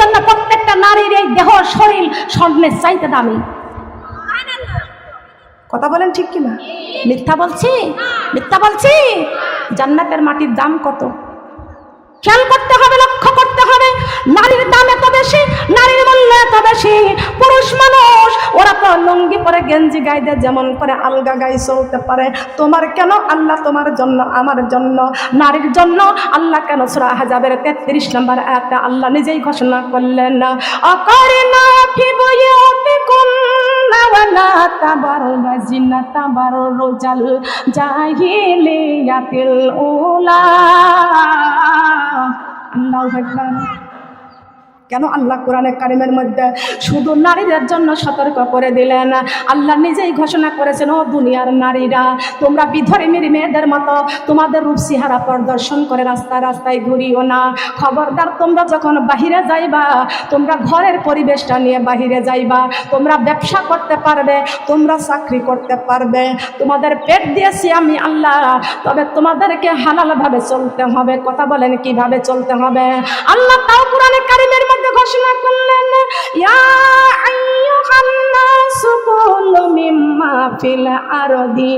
জন্য প্রত্যেকটা নারীর এই দেহ শরীর স্বর্ণের চাইতে দামি। কথা বলেন ঠিক কিনা? মিথ্যা বলছি? মিথ্যা বলছি? জান্নাতের মাটির দাম কত খেয়াল করতে হবে, লক্ষ্য করতে হবে। নারীর দাম এত বেশি, নারীর মূল্য এত বেশি। পুরুষ মানুষ ওরা তো লুঙ্গি পরে গেঞ্জি গায়ে যেমন করে আলগা গায়ে চলতে পারে, তোমার কেন? আল্লাহ তোমার জন্য, আমার জন্য, নারীর জন্য আল্লাহ কেন সূরা আহজাবের 33 নম্বর আয়াতে আল্লাহ নিজেই ঘোষণা করলেন, আকারিনা ফি বুয়ুতিকুন্না ওয়ালা তাবাররুনা জিনাতা বাররুজাল জাহিলিয়াতিল উলা। আল্লাহু আকবার। কেন আল্লাহ কোরআনে কারিমের মধ্যে শুধু নারীদের জন্য সতর্ক করে দিলেন? আল্লাহ নিজেই ঘোষণা করেছেন, ও দুনিয়ার নারীরা, তোমরা বিধর্মীর মেয়েদের মতো তোমাদের রূপসিহারা প্রদর্শন করে রাস্তায় রাস্তায় ঘুরিও না। খবরদার, তোমরা যখন বাহিরে যাইবা, তোমরা ঘরের পরিবেশটা নিয়ে বাহিরে যাইবা। তোমরা ব্যবসা করতে পারবে, তোমরা চাকরি করতে পারবে, তোমাদের পেট দিয়েছি আমি আল্লাহ, তবে তোমাদেরকে হালালভাবে চলতে হবে। কথা বলেন, কিভাবে চলতে হবে? আল্লাহ তাও কোরআনে কারিমের ঘোষণা করলেন, ইয়া আইয়ুহান নাসু কুলু মিম্মা ফিল আরদি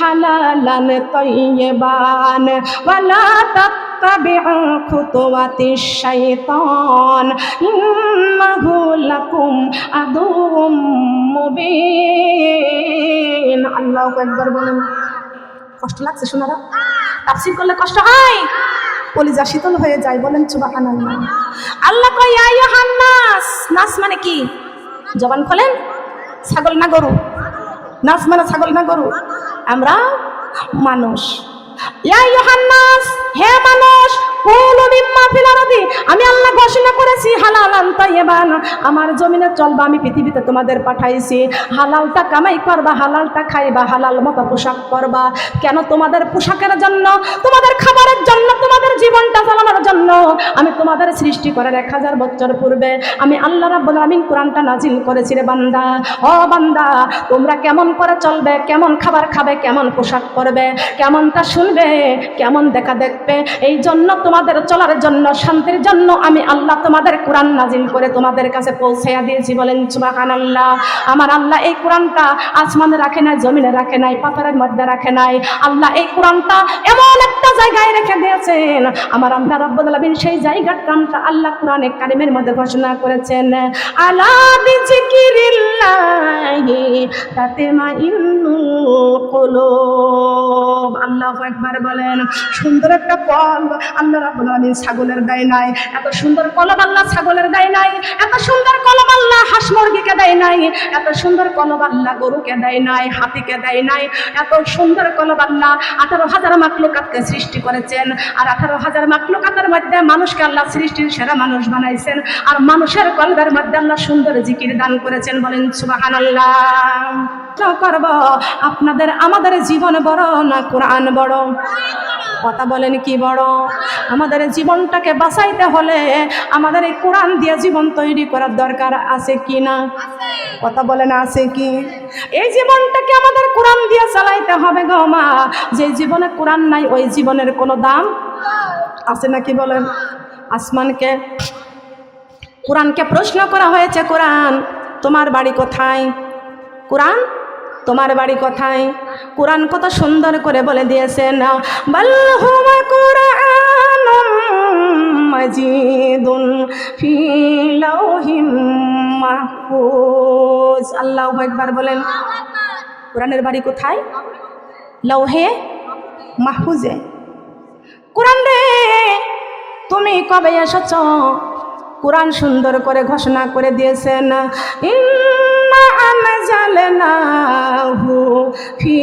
হালালান তাইয়্যিবান ওয়া লা তাত্তাবিউ খুতুওয়াতিশ শাইতান ইন্নাহু লাকুম আদুউম মুবিন। আল্লাহু আকবার বলেন। কষ্ট লাগছে শোনারা? তাফসীর করলে কষ্ট হয়, কলিজা শীতল হয়ে যায়। বলেন সুবহানাল্লাহ। আল্লাহ কয় ইয়া আইয়ুহান নাস। নাস মানে কি? জবান খোলেন। ছাগল না গরু? নাস মানে ছাগল না গরু? আমরা মানুষ। ইয়া আইয়ুহান নাস, হে মানুষ, কুলু মিম্মা ফিল আরদি, আমি আল্লাহ ঘোষণা করেছি হালালান তাইয়্যিবান, আমার জমিনে চলবা, আমি পৃথিবীতে তোমাদের পাঠাইছি। হালালটা কামাই করবা, হালালটা খাইবা, হালাল মতো পোশাক পরবা। কেন? তোমাদের পোশাকের জন্য, তোমাদের খাবারের জন্য, তোমাদের জীবনটা চালানোর জন্য আমি তোমাদের সৃষ্টি করার 1000 বছর পূর্বে আমি আল্লাহ রাব্বুল আলামিন কোরআনটা নাজিল করেছি। রে বান্দা, ও বান্দা, তোমরা কেমন করে চলবে, কেমন খাবার খাবে, কেমন পোশাক পরবে, কেমনটা শুনবে, কেমন দেখা দেখবে, এই জন্য তোমাদের চলার জন্য, শান্তির জন্য আমি আল্লাহ তোমাদের কোরআন নাজিল করে তোমাদের কাছে পৌঁছাইয়া দিয়েছি। বলেন সুবহানাল্লাহ। আমার আল্লাহ এই কোরআনটা আসমানে রাখে নাই, জমিনে রাখে নাই, পাথরের মধ্যে রাখে নাই। আল্লাহ এই কোরআনটা এমন একটা জায়গায় রেখে দিয়েছেন, আমার আল্লাহ রাব্বুল আলামিন সেই জায়গার নামটা আল্লাহ কোরআনে কারিমের মধ্যে ঘোষণা করেছেন, আলা বিযিকিরিল্লাহি তাতমাইন্নুল কুলুব। আল্লাহু আকবার বলেন। সুন্দর একটা কল আল্লাহ রাব্বুল আলামিন ছাগলের দেয় নাই, এত সুন্দর কলব আল্লাহ ছাগলের দেয় নাই, এত সুন্দর কলব আল্লাহ হাঁস মুরগিকে দেয় নাই, এত সুন্দর কলব আল্লাহ গরুকে দেয় নাই, হাতিকে দেয় নাই, এত সুন্দর কলব আল্লাহ 18,000 মাখলুকাতকে সৃষ্টি করেছেন। আর 18,000 মাখলুকাতের মধ্যে মানুষকে আল্লাহ সৃষ্টির সেরা মানুষ বানাইছেন। আর মানুষের কলবের মধ্যে আল্লাহ সুন্দর জিকির দান করেছেন। বলেন সুবহানাল্লাহ। করব আপনাদের আমাদের জীবন বড় না কোরআন বড়? কথা বলেন, কি বড়? আমাদের জীবনটাকে বাঁচাইতে হলে আমাদের এই কোরআন দিয়ে জীবন তৈরি করার দরকার আছে কি না? কথা বলেন, আছে কি? এই জীবনটাকে আমাদের কোরআন দিয়ে চালাইতে হবে গো মা। যে জীবনে কোরআন নাই ওই জীবনের কোনো দাম আছে নাকি বলেন? আসমানকে, কোরআনকে প্রশ্ন করা হয়েছে, কোরআন তোমার বাড়ি কোথায়? কোরআন তোমার বাড়ি কোথায়? কোরআন কত সুন্দর করে বলে দিয়েছেন, বাল হুয়া কুরআনুম মাজিদুন ফি লাওহিম মাহফুজ। আল্লাহু আকবার বলেন। কোরআনের বাড়ি কোথায়? লৌহে মাহফুজে। কোরআন রে তুমি কবে এসেছ? কোরআন সুন্দর করে ঘোষণা করে দিয়েছেন, ইন্না আনজালনাহু ফি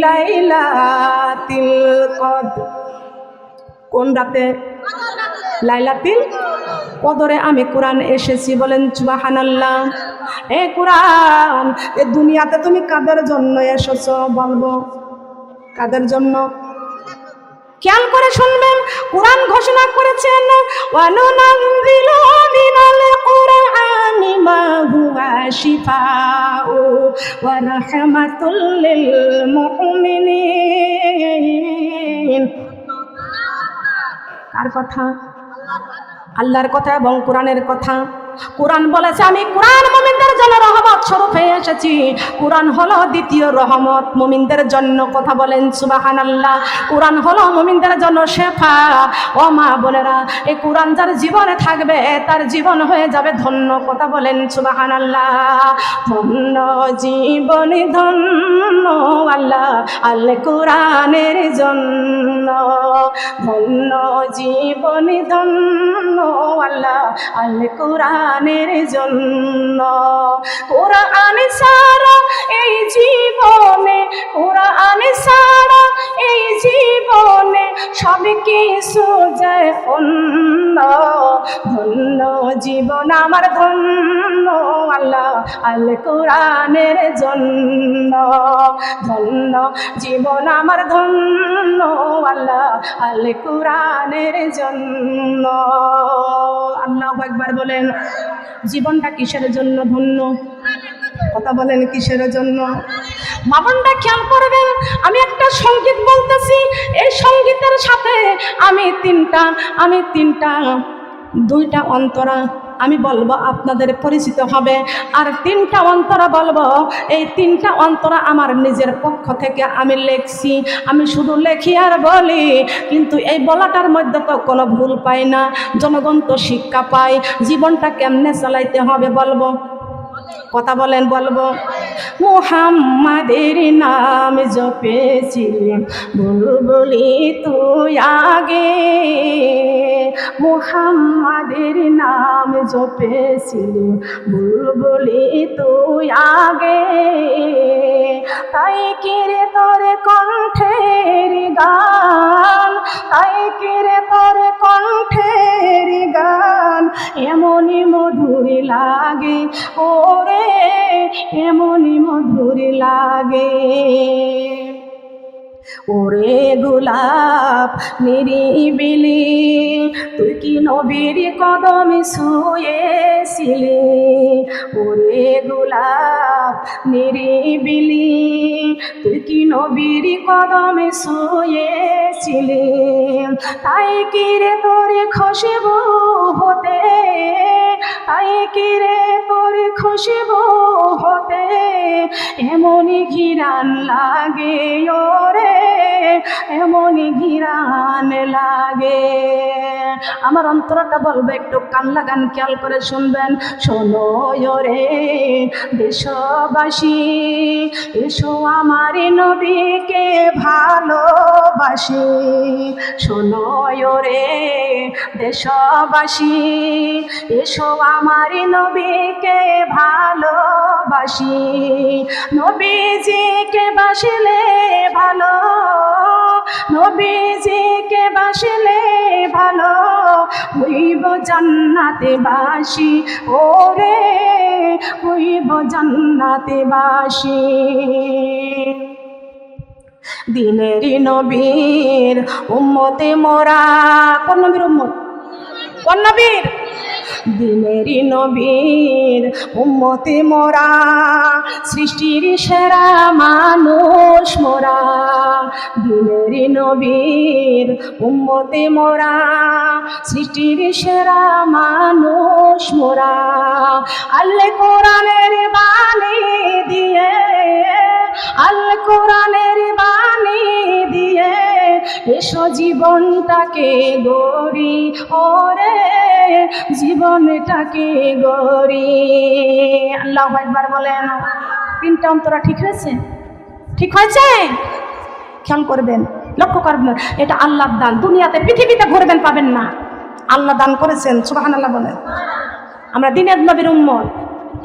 লাইলাতিল কদর। কোন রাতে? লাইলাতুল কদরে আমি কোরআন এসেছি। বলেন সুবহানাল্লাহ। এ কোরআন, এ দুনিয়াতে তুমি কাদের জন্য এসেছো বলবো? কাদের জন্য? খেয়াল করে শুনবেন, কোরআন ঘোষণা করেছেন, ওয়ানুনাযিলু মিনাল কুরআনি মা হুয়া শিফাউ ওয়া রাহমাতুল লিল মুমিনিন। কার কথা? আল্লাহর কথা এবং কোরআনের কথা। কোরআন বলেছে আমি কোরআন মুমিনদের জন্য রহমত স্বরূপ হয়ে এসেছি। কোরআন হলো দ্বিতীয় রহমত মুমিনদের জন্য। কথা বলেন সুবহানাল্লাহ। কোরআন হলো মুমিনদের জন্য শেফা। ও মা বোনেরা, এই কোরআন যার জীবনে থাকবে তার জীবন হয়ে যাবে ধন্য। কথা বলেন সুবহানাল্লাহ। ধন্য জীবন ধন্য আল্লাহ আল কোরআনের জন্য। ধন্য জীবন ধন্য আল্লাহ আল কোরআনের জন্য। কোরআন ছাড়া এই জীবনে, কোরআন ছাড়া এই জীবনে সব কিছু যায় অন্য। ধন্য জীবন আমার ধন্য আল্লাহ আল কোরআনের জন্য। ধন্য জীবন আমার ধন্য আল্লাহ আল কোরআনের জন্য। আল্লাহু আকবার বলেন। জীবনটা কিসের জন্য ধন্য? কথা বলেন কিসের জন্য? মা বোনরা খেয়াল করবেন, আমি একটা সঙ্গীত বলতেছি, এই সঙ্গীতের সাথে আমি দুইটা অন্তরা আমি বলবো, আপনাদের পরিচিত হবে। আর 3টা অন্তরা বলবো। এই 3টা অন্তরা আমার নিজের পক্ষ থেকে আমি লেখছি। আমি শুধু লেখি আর বলি, কিন্তু এই বলাটার মধ্যে তো কোনো ভুল পাই না। জনগণ তো শিক্ষা পায় জীবনটা কেমনে চালাইতে হবে বলবো। কথা বলেন বলবো। মুহাম্মাদের নাম জপেছি বুলবুলি তুই আগে। মুহাম্মাদের নাম জপেছিলি বুলবুলি তুই আগে। তাই কিরে তোর কণ্ঠের গান, তাই কিরে তোর কণ্ঠের গান এমনই মধুর লাগে ওরে, এমনই মধুর লাগে। ওরে গোলাপ নিরিবিলি তুই কি নবীর কদমে শুয়েছিলি। ওরে গোলাপ নিরিবিলি তুই কি নবীর কদমে শুয়েছিলি। তাই কিরে তোরে খুশবু হতে, তাই কিরে তোরে খুশবু হতে এমনই ঘিরান লাগে ওরে, এমনই ঘিরান লাগে। আমার অন্তরটা বলবে, একটু কান লাগান, খেয়াল করে শুনবেন। শোনো রে দেশবাসী, এসো আমার নবীকে ভালোবাসি। শোনো রে দেশবাসী, এসো আমার নবীকে ভালোবাসি। নবীজিকে বাসিলে ভালো, নবীজিকে বাসিলে ভালো হইব জান্নাতে বাসি ওরে, হইব জান্নাতে বাসি। দিনেরই নবীর উম্মতে মোরা। কোন নবীর উম্মত? কোন নবীর? দিনেরই নবীর উম্মতে মোরা, সৃষ্টির সেরা মানুষ মোরা। দিনেরই নবীর উম্মতে মোরা, সৃষ্টির সেরা মানুষ মোরা। আল কোরআনের বাণী দিয়ে, আল কোরআনের বাণী দিয়ে এসো জীবনটাকে গড়ি ওরে, জীবনটাকে গড়ি। আল্লাহু আকবার বলেন। 3টা অন্তরা ঠিক হয়েছে? ঠিক হয়েছে? খেয়াল করবেন, লক্ষ্য করবেন, এটা আল্লাহর দান। দুনিয়াতে পৃথিবীতে ঘুরবেন পাবেন না, আল্লাহ দান করেছেন। সুবহানাল্লাহ বলেন। আমরা দিনের নবীর উম্মত,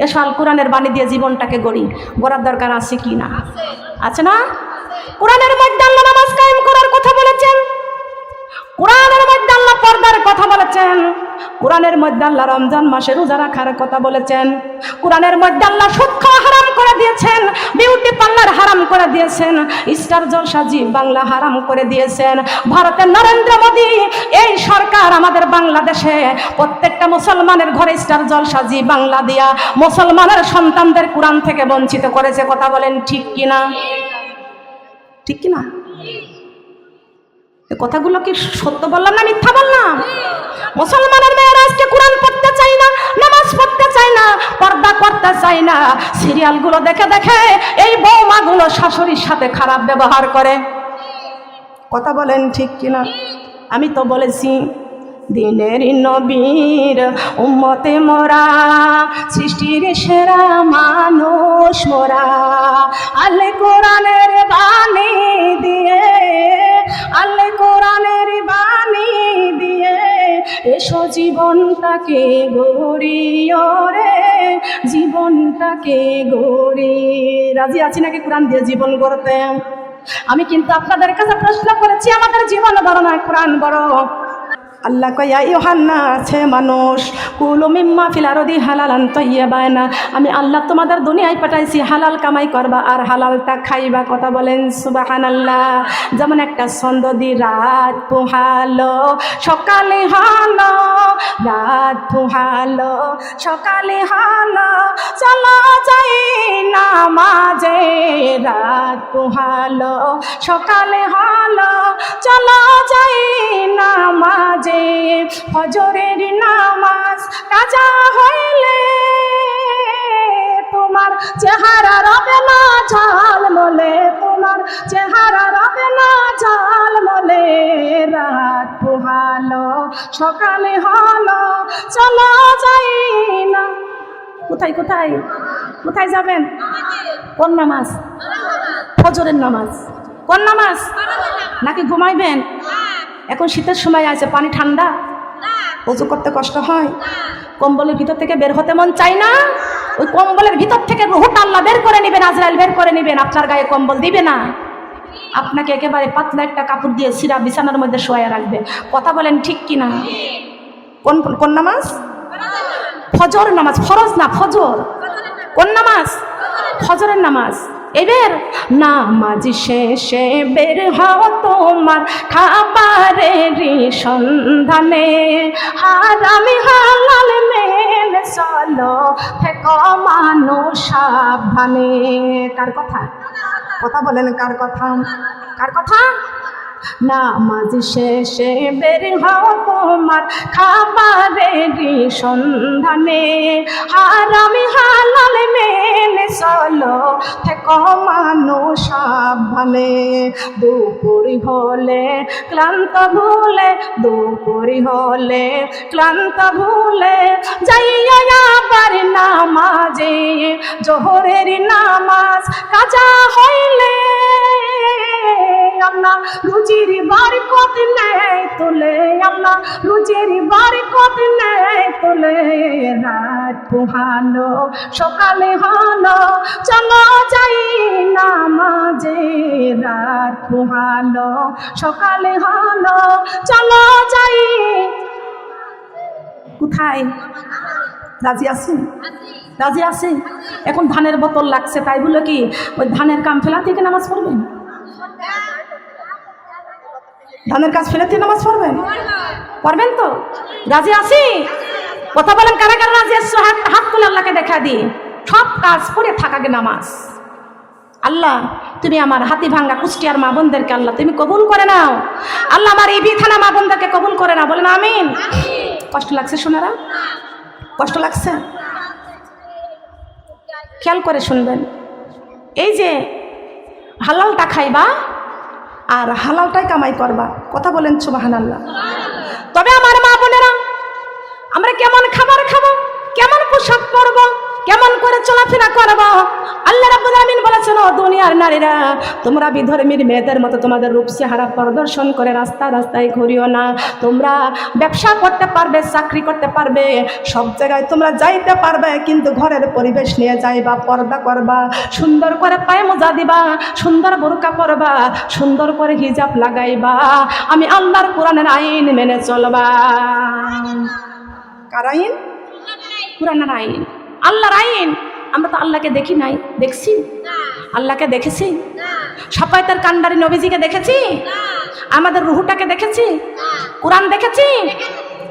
এসো আল কোরআনের বাণী দিয়ে জীবনটাকে গড়ি। গড়ার দরকার আছে কি না? আছে না? কোরআনের মধ্যে আল্লাহ নামাজ কায়েম করার কথা বলেছেন, কোরআনের মধ্যে আল্লাহ পর্দার কথা বলেছেন, কোরআনের মধ্যে আল্লাহ রমজান মাসে রোজা রাখার কথা বলেছেন, কোরআনের মধ্যে আল্লাহ সুদ খাওয়া হারাম করে দিয়েছেন, বিউটি পার্লার হারাম করে দিয়েছেন, স্টার জলসা জি বাংলা হারাম করে দিয়েছেন। ভারতের নরেন্দ্র মোদী এই সরকার আমাদের বাংলাদেশে প্রত্যেকটা মুসলমানের ঘরে স্টার জলসা জি বাংলা দিয়া মুসলমানের সন্তানদের কোরআন থেকে বঞ্চিত করেছে। কথা বলেন ঠিক কিনা? ঠিক কিনা? কথাগুলো কি সত্য বললাম না মিথ্যা বললাম? মুসলমানের মেয়েরা আজকে কোরআন পড়তে চায় না, নামাজ পড়তে চায় না, পর্দা করতে চায় না। সিরিয়ালগুলো দেখে দেখে এই বৌমাগুলো শাশুড়ির সাথে খারাপ ব্যবহার করে। কথা বলেন ঠিক কিনা? আমি তো বলেছি দিনের নবীর উম্মতে মোরা, সৃষ্টির সেরা মানুষ মোরা। আল্লাহ কোরআনের বাণী দিয়ে, আল্লাহ কোরআনের বাণী দিয়ে এসো জীবনটাকে গড়িও রে, জীবনটাকে গড়ি। রাজি আছি নাকি কোরআন দিয়ে জীবন গড়তে? আমি কিন্তু আপনাদের কাছে প্রশ্ন করেছি, আমাদের জীবন বড় নয়, কোরআন বড়। আল্লাহ কয় ইয়া আইয়ুহান নাস, হে মানুষ, কুলু মিম্মা ফিল আরদি হালালান তাইয়্যিবান। আমি আল্লাহ তোমাদের দুনিয়ায় পাঠাইছি হালাল কামাই করবা আর হালালটা খাইবা। কথা বলেন সুবহানাল্লাহ। যেমন একটা ছন্দ দি, রাত পোহালো সকালে হলো, রাত পোহালো সকালে হলো, চলো যাই নামাজে। রাত পোহালো সকালে হলো, চলো যাই নামাজে। ফজরের নামাজ কাজা হইলে তোমার চেহারা রবে না ঝলমলে, তোমার চেহারা রবে না ঝলমলে। রাত পোহালো সকালে হলো, চলো যাই না। কোথায় কোথায় কোথায় যাবেন? কোন নামাজ? ফজরের নামাজ। কোন নামাজ? নাকি ঘুমাইবেন? এখন শীতের সময় আছে, পানি ঠান্ডা, ওযু করতে কষ্ট হয়, কম্বলের ভিতর থেকে বের হতে মন চায় না। ওই কম্বলের ভিতর থেকে রুহটা আল্লাহ বের করে নেবেন, আজরাইল বের করে নেবেন, আপনার গায়ে কম্বল দিবে না, আপনাকে একেবারে পাতলা একটা কাপড় দিয়ে সিরা বিছানার মধ্যে শোয়া রাখবে। কথা বলেন ঠিক কিনা? কোন কোন নামাজ? ফজর নামাজ, ফরজ না ফজর। কোন নামাজ? ফজরের নামাজ। এবার নামাজ শেষে বের হও তোমার খাবারের সন্ধানে, হারামি হালাল মেনে চলো, থেকো মানুষ সাবধানে। কার কথা? কথা বলেন কার কথা? কার কথা? নামাজ শেষে বের হও তোমার খাবারের সন্ধানে, হারামি হালাল মেনে চলো, থেকো মানুষ সাবধানে। দুপুর হলে ক্লান্ত ভুলে, দুপুর হলে ক্লান্ত ভুলে, যাইয়া আবার নামাজে। জোহরের নামাজ কাজা হইলে আল্লাহ রুজির বরকত নেয় তোলে, আল্লাহ রুজির বরকত নেয় তোলে। রাত পোহালো সকালে হলো, চলো যাই নামাজে। রাত পোহালো সকালে হলো, চলো যাই। কোথায়? রাজি আছেন? রাজি আছে? এখন ধানের বোতল লাগছে, তাই বলে কি ওই ধানের কাম ফেলা থেকে নামাজ পড়বেন? ধানের কাজ ফেলে দিয়ে নামাজ পড়বেন? পড়বেন তো? রাজি আছি? কথা বলেন কারা কারা রাজি আছো? হাত তুলে আল্লাহকে দেখা দিই। সব কাজ করে থাকাকে নামাজ। আল্লাহ তুমি আমার হাতি ভাঙ্গা কুষ্টিয়ার মা বোনদেরকে আল্লাহ তুমি কবুল করে নাও। আল্লাহ আমার ইবি থানা মা বোনদেরকে কবুল করে নাও। বলেন আমিন। কষ্ট লাগছে শোনারা? কষ্ট লাগছে? খেয়াল করে শুনবেন। এই যে হালালটা খাইবা আর হালালটাই কামাই করবা। কথা বলেন সুবহানাল্লাহ। তবে আমার মা বোনেরা, আমরা কেমন খাবার খাবো, কেমন পোশাক পরবো, কেমন করে চলাফেরা করবো, আল্লাহ রাব্বুল আলামিন বলেছেন, ও দুনিয়ার নারীরা, তোমরা বিধর্মীর মেয়েদের মতো তোমাদের রূপ চেহারা প্রদর্শন করে রাস্তা রাস্তায় ঘুরিও না। তোমরা ব্যবসা করতে পারবে, চাকরি করতে পারবে, সব জায়গায় তোমরা যাইতে পারবে, কিন্তু ঘরের পরিবেশ নিয়ে যাইবা, পর্দা করবা, সুন্দর করে পায়ে মোজা দিবা, সুন্দর বোরকা পরবা, সুন্দর করে হিজাব লাগাইবা, আমি আল্লাহর কোরআনের আইন মেনে চলবা। কার আইন? কোরআনের আইন, আল্লাহর আইন। আমরা তো আল্লাহকে দেখি নাই, দেখছি? আল্লাহকে দেখেছি? সাফায়েতের কান্ডারি নবীজিকে দেখেছি? আমাদের রুহুটাকে দেখেছি? কোরআন দেখেছি?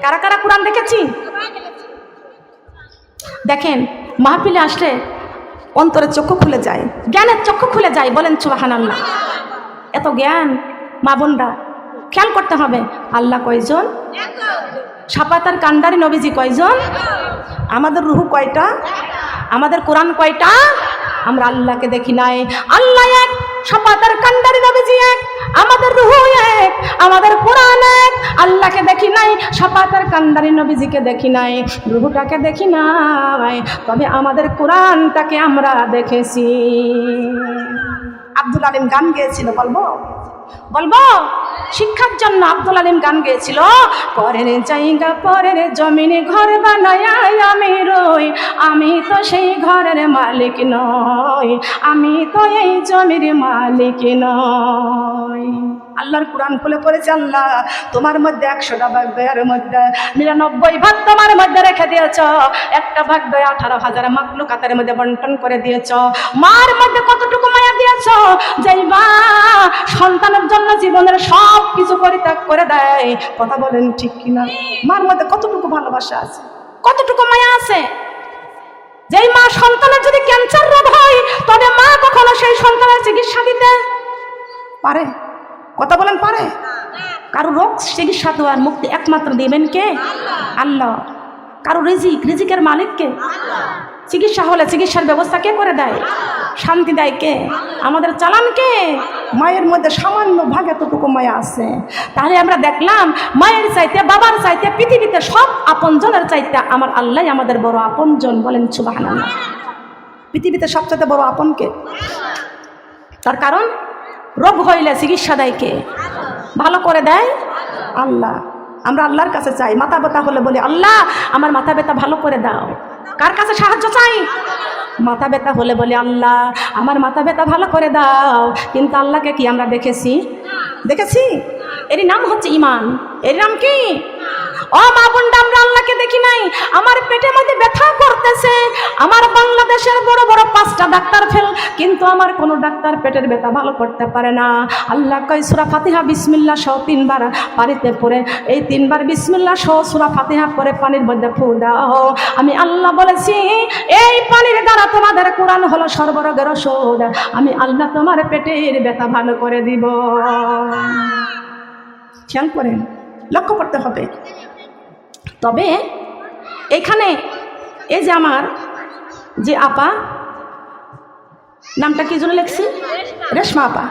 কারা কারা কোরআন দেখেছি? দেখেন, মাহফিলে আসলে অন্তরের চক্ষু খুলে যায়, জ্ঞানের চক্ষু খুলে যায়। বলেন সুবহানাল্লাহ। এত জ্ঞান মা বোনরা, খেয়াল করতে হবে। আল্লাহ কয়জন? শাফাতার কান্ডারি নবীজি কয়জন? আমাদের রুহু কয়টা? আমাদের কোরআন কয়টা? আমরা আল্লাহকে দেখি নাই। আল্লাহ এক, শাফাতার কান্ডারি নবীজি এক, আমাদের রুহু এক, আমাদের কোরআন এক। আল্লাহকে দেখি নাই, শাফাতার কান্ডারি নবীজিকে দেখি নাই, রুহুটাকে দেখি নাই, তবে আমাদের কোরআনটাকে আমরা দেখেছি। আব্দুল আলিম গান গেয়েছিল, বলবো বলবো শিক্ষার জন্য আব্দুল আলিম গান গেয়েছিল, পরের জায়গা পরের জমিনে ঘর বানায় আমি রই, আমি তো সেই ঘরের মালিক নই, আমি তো এই জমির মালিক নই। আল্লাহর কোরআন খুলে পড়েছে, আল্লাহ তোমার মধ্যে 100টা ভাগ দয়ার মধ্যে 99 ভাগ তোমার মধ্যে রেখে দিয়েছ, একটা ভাগ দয়া 18,000 মাখলুকাতের মধ্যে বন্টন করে দিয়েছ। মার মধ্যে কতটুকু মায়া দিয়েছ, যেই মা সন্তানের জন্য জীবনের সব কিছু পরিত্যাগ করে দেয়। কথা বলেন ঠিক কিনা? মার মধ্যে কতটুকু ভালোবাসা আছে, কতটুকু মায়া আছে। যেই মা সন্তানের যদি ক্যান্সার রোগ হয়, তবে মা কখনো সেই সন্তানের চিকিৎসা দিতে পারে? কথা বলেন পারে? কারো রোগ চিকিৎসা দেওয়ার মুক্তি একমাত্র দিবেন কে? আল্লাহ। কারো রিজিকের মালিক কে? চিকিৎসা হলে চিকিৎসার ব্যবস্থা কে করে দেয়? শান্তি দেয় কে? আমাদের চালান কে? মায়ের মধ্যে সামান্য ভাগ এতটুকু মায়া আছে। তাহলে আমরা দেখলাম মায়ের চাইতে, বাবার চাইতে, পৃথিবীতে সব আপনজনের চাইতে আমার আল্লাহ আমাদের বড় আপনজন। বলেন সুবহানাল্লাহ। পৃথিবীতে সবচেয়ে বড় আপন কে? তার কারণ রোগ হইলে চিকিৎসা দেয় কে? ভালো করে দেয় আল্লাহ। আমরা আল্লাহর কাছে চাই। মাথা ব্যথা হলে বলি, আল্লাহ আমার মাথা ব্যথা ভালো করে দাও। কার কাছে সাহায্য চাই? মাথা ব্যথা হলে বলি, আল্লাহ আমার মাথা ব্যথা ভালো করে দাও। কিন্তু আল্লাহকে কি আমরা দেখেছি? দেখেছি? এরই নাম হচ্ছে ইমান। এর নাম কি? ও মা বোনরা, আমরা আল্লাহকে দেখি নাই। আমার পেটের মধ্যে ব্যথা করতেছে, আমার বাংলাদেশের বড় বড় 5টা ডাক্তার ফেল, কিন্তু আমার কোনো ডাক্তার পেটের ব্যথা ভালো করতে পারে না। আল্লাহ কয় সূরা ফাতিহা বিসমিল্লাহ সহ 3 বার পানিতে পড়ে, এই 3 বার বিসমিল্লাহ সহ সূরা ফাতিহা পড়ে পানির মধ্যে ফু দাও। আমি আল্লাহ বলেছি, এই পানির দ্বারা তোমাদের কোরআন হলো সর্বরোগের ওষুধ। আমি আল্লাহ তোমার পেটের ব্যথা ভালো করে দিব। খেয়াল করেন, লক্ষ্য করতে হবে। তবে এখানে এই যে আমার যে আপা, নামটা কি জন্য লিখছি? রেশমা আপা।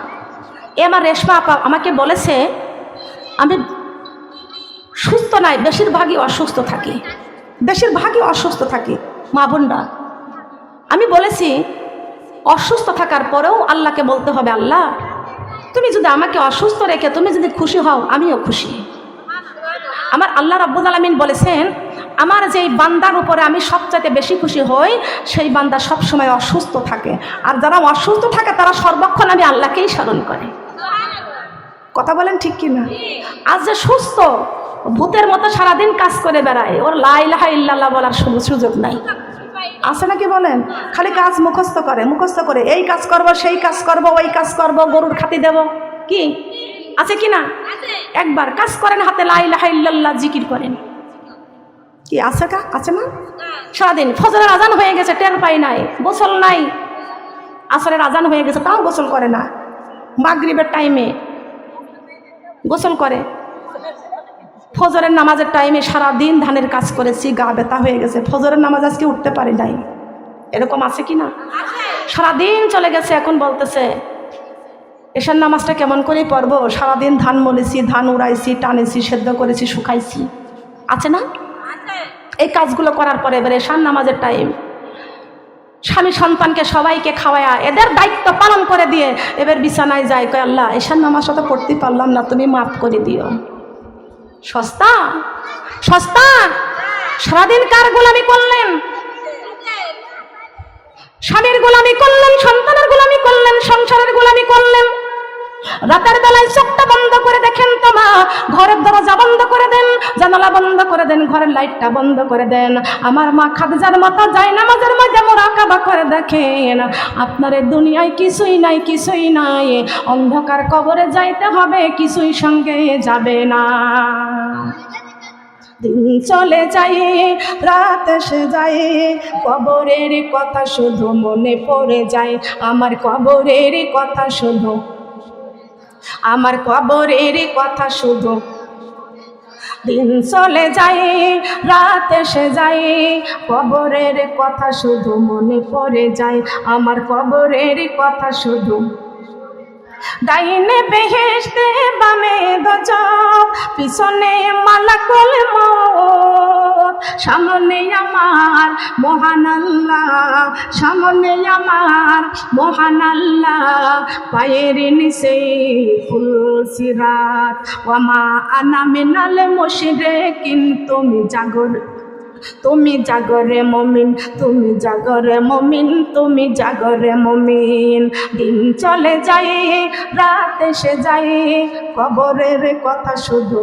আমার রেশমা আপা আমাকে বলেছে আমি সুস্থ নাই, বেশিরভাগই অসুস্থ থাকি, বেশিরভাগই অসুস্থ থাকি। মা বোনরা, আমি বলেছি অসুস্থ থাকার পরেও আল্লাহকে বলতে হবে, আল্লাহ তুমি যদি আমাকে অসুস্থ রেখে তুমি যদি খুশি হও, আমিও খুশি। আমার আল্লাহ রাব্বুল আলামিন বলেছেন, আমার যেই বান্দার উপরে আমি সবচাইতে বেশি খুশি হই, সেই বান্দা সবসময় অসুস্থ থাকে। আর যারা অসুস্থ থাকে তারা সর্বক্ষণ আমি আল্লাহকেই স্মরণ করে। কথা বলেন ঠিক কিনা? আজ যে সুস্থ, ভূতের মতো সারাদিন কাজ করে বেড়ায়, ওর লা ইলাহা ইল্লাল্লাহ বলার সুযোগ নাই। আছে নাকি বলেন? খালি কাজ মুখস্থ করে এই কাজ করব, সেই কাজ করব, ওই কাজ করব, গরুর খাতি দেব, কি আছে কি না? একবার কাজ করেন, হাতে লা ইলাহা ইল্লাল্লাহ জিকির করেন, কি আছে? আছে না? সারাদিন ফজরের আজান হয়ে গেছে, টের পাই নাই, গোসল নাই। আসরের আজান হয়ে গেছে, তাও গোসল করে না। মাগরিবের টাইমে গোসল করে, ফজরের নামাজের টাইমে সারাদিন ধানের কাজ করেছি, গা ব্যথা হয়ে গেছে, ফজরের নামাজ আজকে উঠতে পারি নাই। এরকম আছে কি না? সারাদিন চলে গেছে, এখন বলতেছে এশার নামাজটা কেমন করে পড়বো? সারাদিন ধান মলেছি, ধান উড়াইছি, টানেছি, সেদ্ধ করেছি, শুকাইছি। আছে না? এই কাজগুলো করার পরে এবার এশার নামাজের টাইম, স্বামী সন্তানকে সবাইকে খাওয়ায়া এদের দায়িত্ব পালন করে দিয়ে এবার বিছানায় যায়, কয় আল্লাহ এশার নামাজটা তো পড়তে পারলাম না, তুমি মাফ করে দিও। সস্তা সস্তা। সারাদিন কার গোলামি করলেন? স্বামীর গোলামি করলেন, সন্তানের গোলামি করলেন, সংসারের গোলামি করলেন। রাতের বেলায় চোখটা বন্ধ করে দেখেন তো মা, ঘরের দরজা বন্ধ করে দেন, জানালা বন্ধ করে দেন, ঘরের লাইটটা বন্ধ করে দেন। আমার মা খাদিজার মতো যায় নামাজের মধ্যে মুরাকাবা করে দেখেন, আপনার এই দুনিয়ায় কিছুই নাই, কিছুই নাই। অন্ধকার কবরে যাইতে হবে, কিছুই সঙ্গে যাবে না। দিন চলে যায়, রাত এসে যায়, কবরের কথা শুধু মনে পড়ে যায়। আমার কবরের কথা শুধু, আমার কবরের কথা শুধু, দিন চলে যায়, রাত এসে যায়, কবরের কথা শুধু মনে পড়ে যায়, আমার কবরের কথা শুধু। ডাইনে বেহেশতে বামে গজব, পিছনে মালাকুল মউত, সামনে আমার মহান আল্লাহ, সামনে আমার মহান আল্লাহ, পায়ের নিচে ফুলসিরাত, ওয়ামা আনা মিনাল মুশরিকিন। তুমি জাগর, তুমি জাগরে মমিন, তুমি জাগরে মমিন, তুমি জাগরে মমিন। দিন চলে যায়, রাত এসে যায়, কবরের কথা শুধু,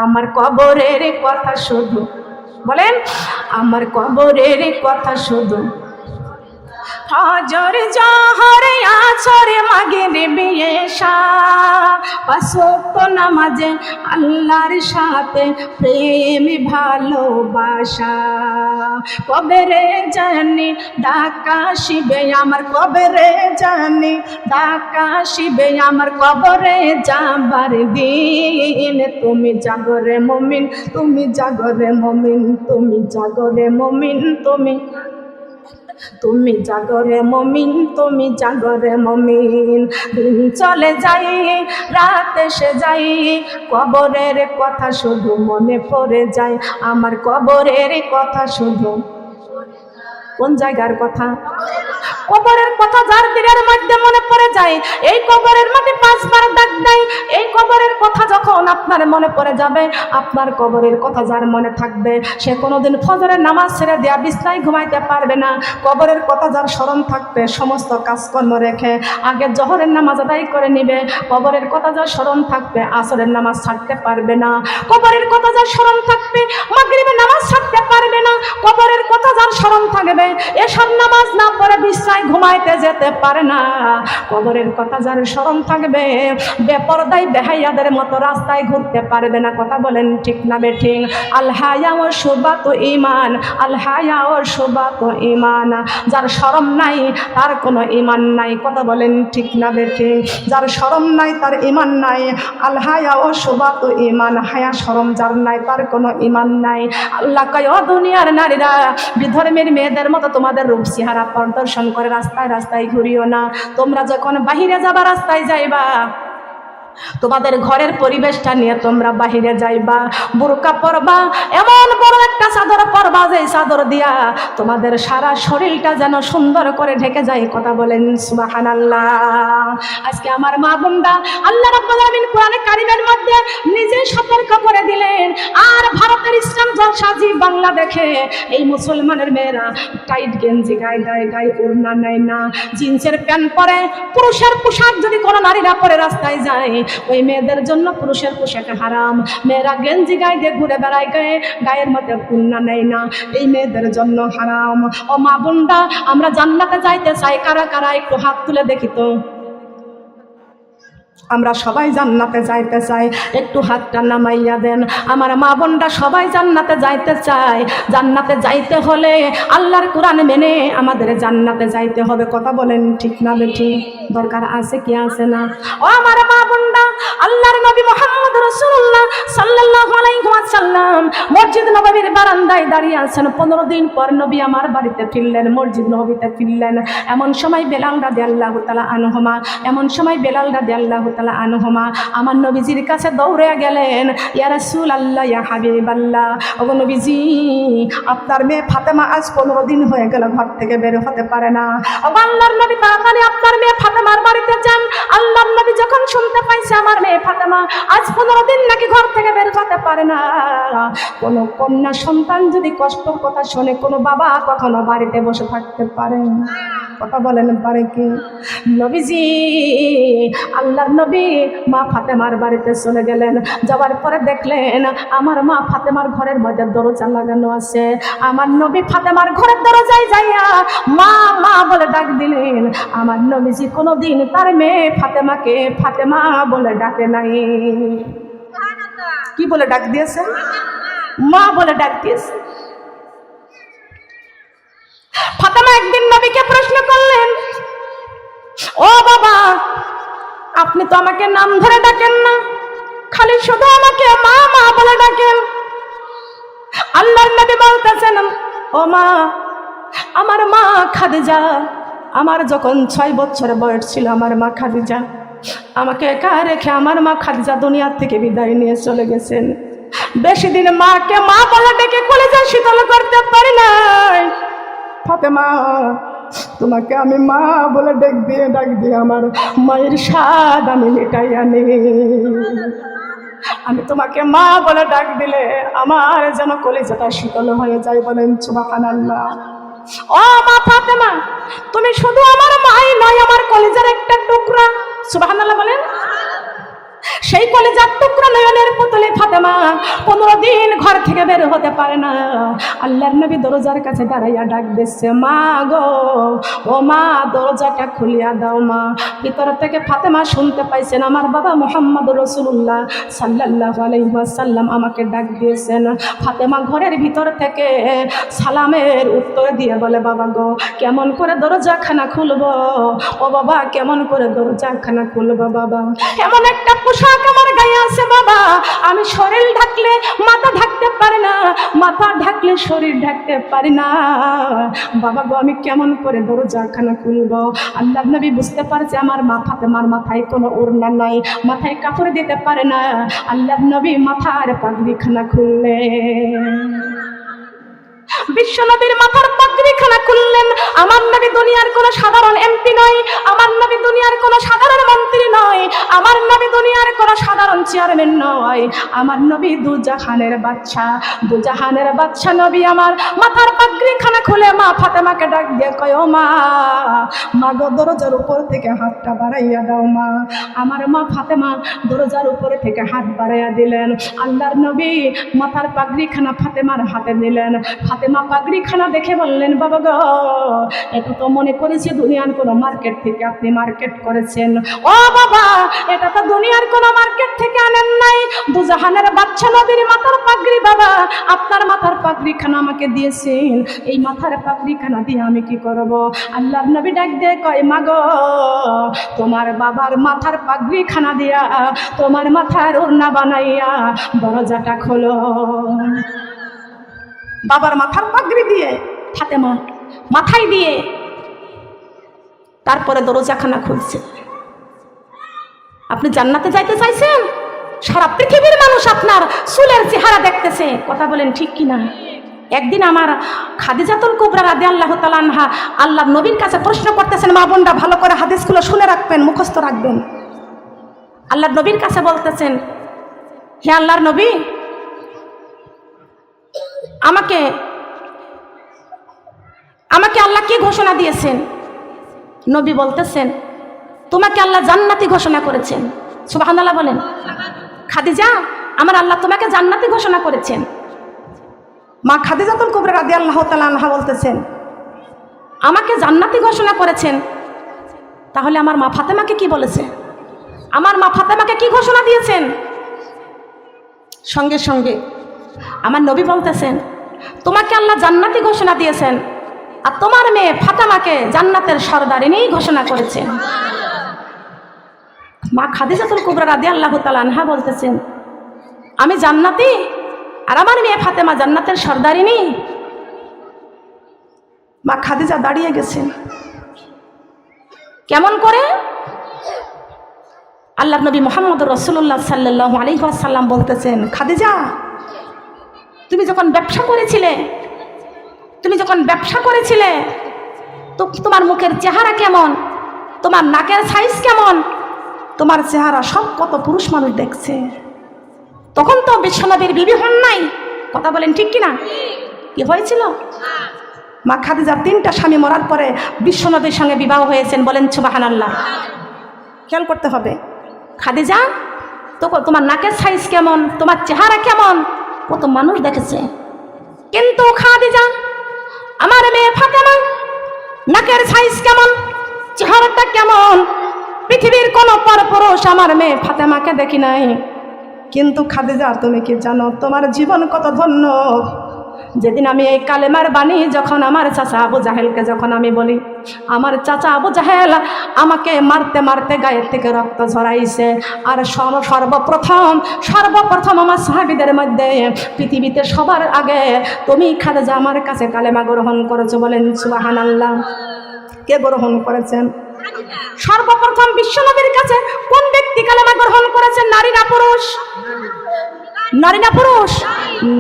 আমার কবরের কথা শুধু। বলেন, আমার কবরের কথা শুধু। ফজর জোহর আসর মাগরিব এশা, পাঁচ ওয়াক্ত নামাজে আল্লাহর সাথে প্রেম ভালোবাসা। কবরে জানি ডাকা শিবে আমার, কবরে জানি ডাকা শিবে আমার, কবরে যাবার দিন। তুমি জাগরে মমিন, তুমি জাগরে মমিন, তুমি জাগরে মমিন, তুমি জাগরে মমিন, তুমি জাগরে মমিন। দিন চলে যায়, রাত এসে যায়, কবরের কথা শুধু মনে পড়ে যায়, আমার কবরের কথা শুধু। কোন জায়গার কথা? কবরের কথা যার দিনের মধ্যে মনে পড়ে যায়, এই কবরের মাটি 5 বার ডাক দেয়। এই কবরের কথা যখন আপনার মনে পড়ে যাবে, আপনার কবরের কথা যার মনে থাকবে, সে কোনোদিন ফজরের নামাজ ছেড়ে দেয়া বিছনায় ঘুমাইতে পারবে না। কবরের কথা যার স্মরণ থাকবে, সমস্ত কাজকর্ম রেখে আগে জোহরের নামাজ আদায় করে নিবে। কবরের কথা যার স্মরণ থাকবে, আসরের নামাজ ছাড়তে পারবে না। কবরের কথা যার স্মরণ থাকবে, মাগরিবের নামাজ ছাড়তে পারবে না। কবরের কথা যার স্মরণ থাকবে, এসব নামাজ না পড়ে বিছনায় ঘুমাইতে যেতে পারে না। কবরের কথা যার স্মরণ থাকবে, বেপরদায় বেহাইয়াদের মতো রাস্তায় ঘুরতে পারবে না। কথা বলেন ঠিক না বেঠিক? আল হায়া ওয়া শুবাতু ঈমান, আল হায়া ওয়া শুবাতু ঈমান। যার শরম নাই তার কোনো ঈমান নাই। কথা বলেন ঠিক না বেঠিক? যার শরম নাই তার ঈমান নাই। আল হায়া ওয়া শুবাতু ঈমান, হায়া শরম যার নাই তার কোনো ঈমান নাই। আল্লাহ কয়, ও দুনিয়ার নারীরা, বিধর্মের মেয়েদের মতো তোমাদের রূপ চেহারা প্রদর্শন করে রাস্তায় রাস্তায় ঘুরিও না। তোমরা যখন বাহিরে যাবা, রাস্তায় যাইবা, তোমাদের ঘরের পরিবেশটা নিয়ে তোমরা বাহিরে যাইবা, বুরকা পরবা, এমন বড় একটা চাদর পরবা যে চাদর দিয়া তোমাদের সারা শরীরটা যেন সুন্দর করে ঢেকে যায়। কথা বলেন সুবহানাল্লাহ। আজকে আমার মা বোনরা, আল্লাহ রাব্বুল আলামিন কোরআনে কারিমের মধ্যে নিজে সতর্ক করে দিলেন। আর ভারতের ইসলাম জলসাজি বাংলা দেখে এই মুসলমানের মেয়েরা টাইট গেঞ্জি গায়ে গায়ে গায়ে ওড়না নেয় না, জিন্সের প্যান্ট পরে, পুরুষের পোশাক যদি কোনো নারীরা পরে রাস্তায় যায়, ওই মেয়েদের জন্য পুরুষের পোশাক হারাম। মেয়েরা গেঞ্জি গায়ে দিয়ে ঘুরে বেড়ায়, গায়ের মধ্যে ওড়না নেয় না, এই মেয়েদের জন্য হারাম। ও মা বোনরা, আমরা জান্নাতে যাইতে চাই, কারা কারা একটু হাত তুলে দেখি তো। আমরা সবাই জান্নাতে যাইতে চাই, একটু হাতটা নামাইয়া দেন। আমার মা বোনরা সবাই জান্নাতে যাইতে চায়। জান্নাতে যাইতে হলে আল্লাহর কোরআন মেনে আমাদের জান্নাতে যাইতে হবে। কথা বলেন ঠিক না বেঠি? দরকার আছে কি আছে না? ও আমার মা বোনরা, আল্লাহর নবী মুহাম্মদ রাসূলুল্লাহ সাল্লাল্লাহু আলাইহি ওয়াসাল্লাম মসজিদ নববীর বারান্দায় দাঁড়িয়ে আছেন। 15 দিন পর নবী আমার বাড়িতে ফিরলেন, মসজিদ নববীতে ফিরলেন। এমন সময় বেলাল রাদিয়াল্লাহু তাআলা আনহুমা, এমন সময় বেলাল রাদিয়াল্লাহু তাআলা আনহুমা আমার নবীজির কাছে দৌড়ে গেলেন। ইয়া রাসূলুল্লাহ, ইয়া হাবিবাল্লাহ, ওগো নবীজি, আপনার মেয়ে ফাতেমা আজ 15 দিন হয়ে গেল ঘর থেকে বের হতে পারে না। ওগো আল্লাহর নবী, তাড়াতাড়ি আপনার মেয়ে ফাতেমার বাড়িতে যান। আল্লাহর নবী যখন শুনতে পাইছে আমার মেয়ে ফাতেমা আজ 15 দিন নাকি ঘর থেকে বের হতে পারে না, কোনো কন্যা সন্তান যদি কষ্টের কথা শুনে, কোনো বাবা কখনো বাড়িতে বসে থাকতে পারে? কথা বলেন পারে কি? নবীজি, আল্লাহর নবী মা ফাতেমার বাড়িতে চলে গেলেন। যাওয়ার পরে দেখলেন আমার মা ফাতেমার ঘরের মধ্যে দরজা লাগানো আছে। আমার নবী ফাতেমার ঘরের দরজায় যাইয়া মা মা বলে ডাক দিলেন। আমার নবীজি কোনোদিন তার মেয়ে ফাতেমাকে ফাতেমা বলে ডাকে নাই। কি বলে ডাক দিয়েছে? মা বলে ডাক দিয়েছে। ফাতেমা একদিন নবীকে প্রশ্ন করলেন, ও বাবা, আপনি তো আমাকে নাম ধরে ডাকেন না, খালি শুধু আমাকে মা মা বলে ডাকেন। আল্লাহর নবী বলতেছেন, ও মা, আমার মা খাদিজা, আমার যখন 6 বছর বয়স ছিল আমার মা খাদিজা আমাকে একা রেখে আমার মা খাদিজা দুনিয়ার থেকে বিদায় নিয়ে চলে গেছেন। বেশি দিন মাকে মা বলে ডেকে কলেজা শীতল করতে পারি নাই। ফাতেমা, তোমাকে আমি মা বলে ডাক দিয়ে আমার মায়ের স্বাদ আমি মেটাই আনি। আমি তোমাকে মা বলে ডাক দিলে আমার যেন কলিজাটা শীতল হয়ে যায়। বলেন সুবহানাল্লাহ। ও মা ফাতেমা, তুমি শুধু আমার মাই নয়, আমার কলিজার একটা টুকরা। সুবহানাল্লাহ বলেন। সেই কলিজার টুকরা নয়নের পুতুলে ফাতেমা 15 দিন ঘর থেকে বের হতে পারে না। আল্লাহর নবী দরজার কাছে দাঁড়াইয়া ডাক দিচ্ছে, মা গো, ও মা, দরজাটা খুলিয়া দাও মা। ভিতর থেকে ফাতেমা শুনতে পাইছেন আমার বাবা মুহাম্মদ রাসূলুল্লাহ সাল্লাল্লাহু আলাইহি ওয়াসাল্লাম আমাকে ডাক দিয়েছেন। ফাতেমা ঘরের ভিতর থেকে সালামের উত্তর দিয়ে বলে, বাবা গো, কেমন করে দরজাখানা খুলবো? ও বাবা, কেমন করে দরজাখানা খুলবো বাবা? এমন একটা পোশাক আমার গায়ে আছে বাবা, আমি শরীর ঢাকলে মাথা ঢাকতে পারি না, মাথা ঢাকলে শরীর ঢাকতে পারি না বাবা গো, আমি কেমন করে দরজাখানা খুলবো? আল্লাহর নবী বুঝতে পারছে আমার মা ফাতেমার মাথায় কোনো ওড়না নাই, মাথায় কাপড় দিতে পারে না। আল্লাহর নবী মাথার পাগড়িখানা খুললেন। বিশ্ব নবীর মাথার পাগড়িখানা খুললেন। আমার নবী দুনিয়ার কোনো সাধারণ এমপি নয়, আমার নবী দুনিয়ার কোনো সাধারণ মন্ত্রী নয়, আমার নবী দুনিয়ার কোনো সাধারণ চেয়ারম্যান নয়, আমার নবী দুজাহানের বাদশা, দুজাহানের বাদশা নবী আমার মাথার পাগড়িখানা খুলে মা ফাতেমাকে ডাক দিয়ে কয়, ও মা, মা গো, দরজার উপর থেকে হাতটা বাড়াইয়া দাও মা। আমার মা ফাতেমা দরজার উপরে থেকে হাত বাড়াইয়া দিলেন। আল্লাহর নবী মাথার পাগড়িখানা ফাতেমার হাতে দিলেন। ফাতেমা পাগড়িখানা দেখে বললেন, বাবা গো, এটা তো মনে করেছি দুনিয়ার কোনো মার্কেট থেকে আপনি মার্কেট করেছেন। ও বাবা, এটা তো দুনিয়ার কোনো মার্কেট থেকে আনেন নাই, দুজাহানের বাদশা নবীর মাথার পাগড়ি বাবা, আপনার মাথার পাগড়িখানা আমাকে দিয়েছেন, এই মাথার পাগড়িখানা দিয়ে আমি কি করব? আল্লাহর নবী ডাক দিয়ে কয়, মা গো, তোমার বাবার মাথার পাগড়িখানা দিয়া তোমার মাথার ওড়না বানাইয়া দরজাটা খোলো। বাবার মাথার পাগড়ি দিয়ে ফাতেমা মাথায় দিয়ে তারপরে দরজাখানা খুলছে। আপনি জান্নাতে যাইতে চাইছেন? সারা পৃথিবীর মানুষ আপনার চুলের চেহারা দেখতেছে, কথা বলেন ঠিক কিনা? একদিন আমার খাদিজাতুল কুবরা রাদিয়াল্লাহু তাআলা আনহা আল্লাহর নবীর কাছে প্রশ্ন করতেছেন। মা বোনরা ভালো করে হাদিসগুলো শুনে রাখবেন, মুখস্থ রাখবেন। আল্লাহর নবীর কাছে বলতেছেন, হে আল্লাহর নবী, আমাকে আল্লাহ কি ঘোষণা দিয়েছেন? নবী বলতেছেন, তোমাকে আল্লাহ জান্নাতি ঘোষণা করেছেন। সুবহানাল্লাহ বলেন। খাদিজা, আমার আল্লাহ তোমাকে জান্নাতি ঘোষণা করেছেন। মা খাদিজাতুল কুবরা রাদিয়াল্লাহু তাআলা আনহা বলতেছেন, আমাকে জান্নাতি ঘোষণা করেছেন, তাহলে আমার মা ফাতেমাকে কি বলেছে? আমার মা ফাতেমাকে কি ঘোষণা দিয়েছেন? সঙ্গে সঙ্গে আমার নবী বলতেছেন, তোমাকে আল্লাহ জান্নাতি ঘোষণা দিয়েছেন, আর তোমার মেয়ে ফাতেমাকে জান্নাতের সরদারিনী ঘোষণা করেছেন। মা খাদিজাতুল কুবরা রাদিয়াল্লাহু তাআলা আনহা বলতেছেন, আমি জান্নাতি আর আমার মেয়ে ফাতেমা জান্নাতের সরদারিনী। মা খাদিজা দাঁড়িয়ে গেছেন। কেমন করে? আল্লাহর নবী মুহাম্মদ রাসূলুল্লাহ সাল্লাল্লাহু আলাইহি ওয়াসাল্লাম বলতেছেন, খাদিজা, তুমি যখন ব্যবসা করেছিলে তো তোমার মুখের চেহারা কেমন, তোমার নাকের সাইজ কেমন, তোমার চেহারা সব কত পুরুষ মানুষ দেখছে। তখন তো বিশ্বনবীর বিবি হন নাই, কথা বলেন ঠিক কিনা? কি হয়েছিল? মা খাদিজার 3টা স্বামী মরার পরে বিশ্বনবীর সঙ্গে বিবাহ হয়েছেন। বলেন সুবহানাল্লাহ। খেয়াল করতে হবে, খাদিজা, তো তোমার নাকের সাইজ কেমন, তোমার চেহারা কেমন, কত মানুষ দেখেছে। কিন্তু খাদিজা, আমার মেয়ে ফাতেমা নাকের সাইজ কেমন, চেহারাটা কেমন, পৃথিবীর কোনো পরপুরুষ আমার মেয়ে ফাতেমাকে দেখি নাই। কিন্তু খাদিজা, তুমি কি জানো তোমার জীবন কত ধন্য? যেদিন আমি এই কালেমার বাণী যখন আমার চাচা আবু জাহেলকে যখন আমি বলি, আমার চাচা আবু জাহেল আমাকে মারতে মারতে গায়ের থেকে রক্ত ঝরাইছে। আর সর্বপ্রথম আমার সাহাবীদের মধ্যে পৃথিবীতে সবার আগে তুমি খাদিজা আমার কাছে কালেমা গ্রহণ করেছো, বলেন সুবহানাল্লাহ। কে গ্রহণ করেছেন? সর্বপ্রথম বিশ্বনবীর কাছে কোন ব্যক্তি কালেমা গ্রহণ করেছেন? নারী না পুরুষ? নারী না পুরুষ?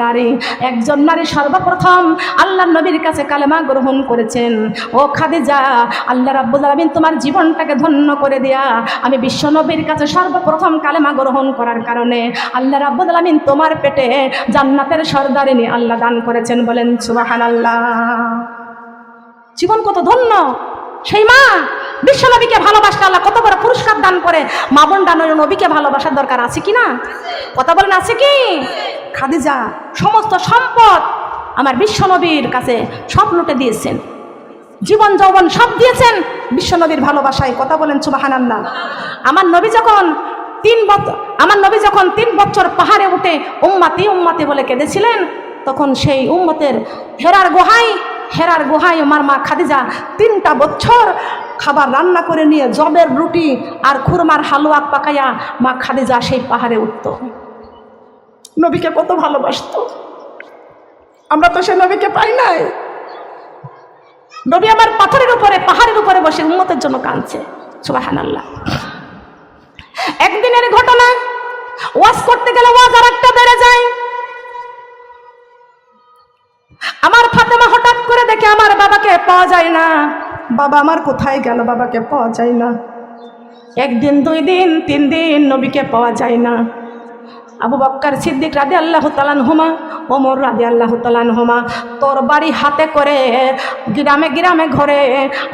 নারী। একজন নারী সর্বপ্রথম আল্লাহর নবীর কাছে কালেমা গ্রহণ করেছেন। ও খাদিজা, আল্লাহ রাব্বুল আলামিন তোমার জীবনটাকে ধন্য করে দেয়া আমি বিশ্ব নবীর কাছে সর্বপ্রথম কালেমা গ্রহণ করার কারণে আল্লাহ রাব্বুল আলামিন তোমার পেটে জান্নাতের সরদারিনী আল্লাহ দান করেছেন, বলেন সুবহানাল্লাহ। জীবন কত ধন্য। সেই মা বিশ্বনবীকে ভালোবাসতে আল্লাহ কত বড় পুরস্কার দান করে। মা বোন দানের নবীকে ভালোবাসার দরকার আছে কি না? কথা বলেন, আছে কি? খাদিজা সমস্ত সম্পদ আমার বিশ্বনবীর কাছে সব লুটে দিয়েছেন, জীবন যৌবন সব দিয়েছেন বিশ্বনবীর ভালোবাসায়। কথা বলেন সুবহানাল্লাহ। আমার নবী যখন 3 বছর পাহাড়ে উঠে উম্মতি উম্মতি বলে কেঁদেছিলেন, তখন সেই উম্মতের হেরার গুহায় আমার মা খাদিজা 3টা বছর খাবার রান্না করে নিয়ে জবের রুটি আর খুরমার হালুয়া পাকাইয়া মা খাদিজা সেই পাহাড়ে উঠত। নবীকে কত ভালোবাসতো। আমরা তো সেই নবীকে পাই নাই। নবী আমার পাহাড়ের উপরে বসে উম্মতের জন্য কাঁদছে। সুবহানাল্লাহ। একদিনের ঘটনা, ওয়াজ করতে গেলে ওয়াজ আর একটা বেড়ে যায়। আমার ফাতেমা হঠাৎ করে দেখে আমার বাবাকে পাওয়া যায় না। বাবা আমার কোথায় গেল? বাবাকে পাওয়া যায় না। 1 দিন 2 দিন 3 দিন নবীকে পাওয়া যায় না। আবু বকর সিদ্দিক রাদিয়াল্লাহু তাআলা আনহুমা, ওমর রাদিয়াল্লাহু তাআলা আনহুমা তরবারি হাতে করে গ্রামে গ্রামে ঘরে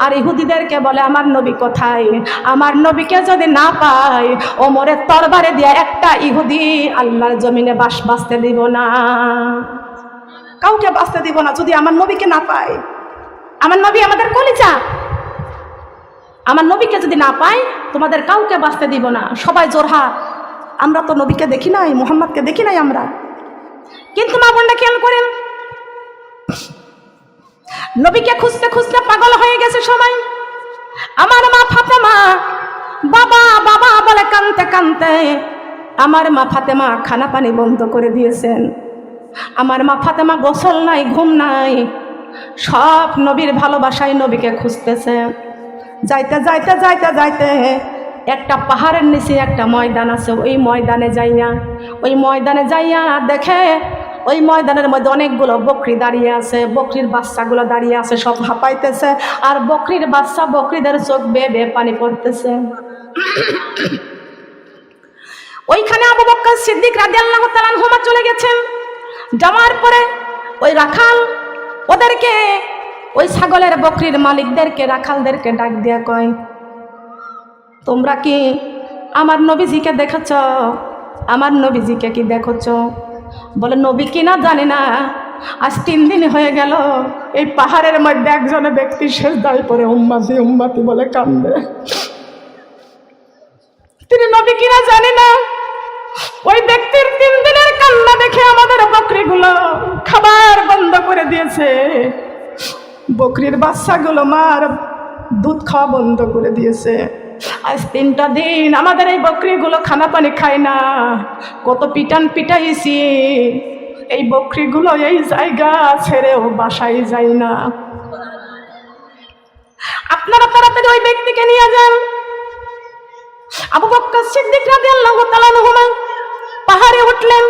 আর ইহুদিদেরকে বলে, আমার নবী কোথায়? আমার নবীকে যদি না পাই ওমরের তরবারি দিয়ে একটা ইহুদি আল্লাহর জমিনে বাঁচতে দিব না, কাউকে বাঁচতে দিব না যদি আমার নবীকে না পাই। আমার নবী আমাদের কলিজা, আমার নবীকে যদি না পাই তোমাদের কাউকে বাঁচতে দিব না। সবাই জোরহাট। আমরা তো নবীকে দেখি নাই, মুহাম্মদকে দেখি নাই আমরা। কিন্তু মা বোনরা খেয়াল করেন, নবীকে খুঁজতে খুঁজতে পাগল হয়ে গেছে সবাই। আমার মা ফাতেমা বাবা বাবা বলে কাঁদতে কাঁদতে আমার মা ফাতেমা খানা পানি বন্ধ করে দিয়েছেন। আমার মা ফাতেমা গোসল নাই, ঘুম নাই, সব নবীর ভালোবাসায় নবীকে খুঁজতেছে। যাইতে যাইতে যাইতে যাইতে একটা পাহাড়ের নিচে একটা ময়দান আছে। ওই ময়দানে যাইয়া দেখে ওই ময়দানের মধ্যে অনেকগুলো বকরি দাঁড়িয়ে আছে, বকরির বাচ্চাগুলো দাঁড়িয়ে আছে, সব হাঁপাইতেছে। আর বকরির বাচ্চা বকরিদের চোখ বেয়ে বেয়ে পানি পড়তেছে। ওইখানে আবু বকর সিদ্দিক রাদিয়াল্লাহু তাআলা আনহু চলে গেছেন। যাওয়ার পরে ওই রাখাল ওদেরকে, ওই ছাগলের বকরির মালিকদেরকে, রাখালদেরকে ডাক দিয়া কয়, তোমরা কি আমার নবীজিকে দেখেছ? আমার নবীজিকে কি দেখেছ? বলে, নবী কিনা জানি না, আজ 3 দিন হয়ে গেল এই পাহাড়ের মধ্যে একজনে ব্যক্তি সেজদায় পড়ে উম্মতি উম্মতি বলে কান্দে। তিনি নবী কিনা জানি না, ওই ব্যক্তির 3 দিনের কান্না দেখে আমাদের বকরিগুলো খাবার বন্ধ করে দিয়েছে। বকরির বাচ্চাগুলো মার দুধ খাওয়া বন্ধ করে দিয়েছে। আজ 3টা দিন আমাদের এই বকরিগুলো খানা পানি খায় না। কত পিটাইছি, এই বকরিগুলো এই জায়গা ছেড়েও বাসায় যায় না। আপনারা তাড়াতাড়ি ওই ব্যক্তিকে নিয়ে যান। আবু বকর সিদ্দিক রাদিয়াল্লাহু তাআলা আনহু পাহাড়ে উঠলেন।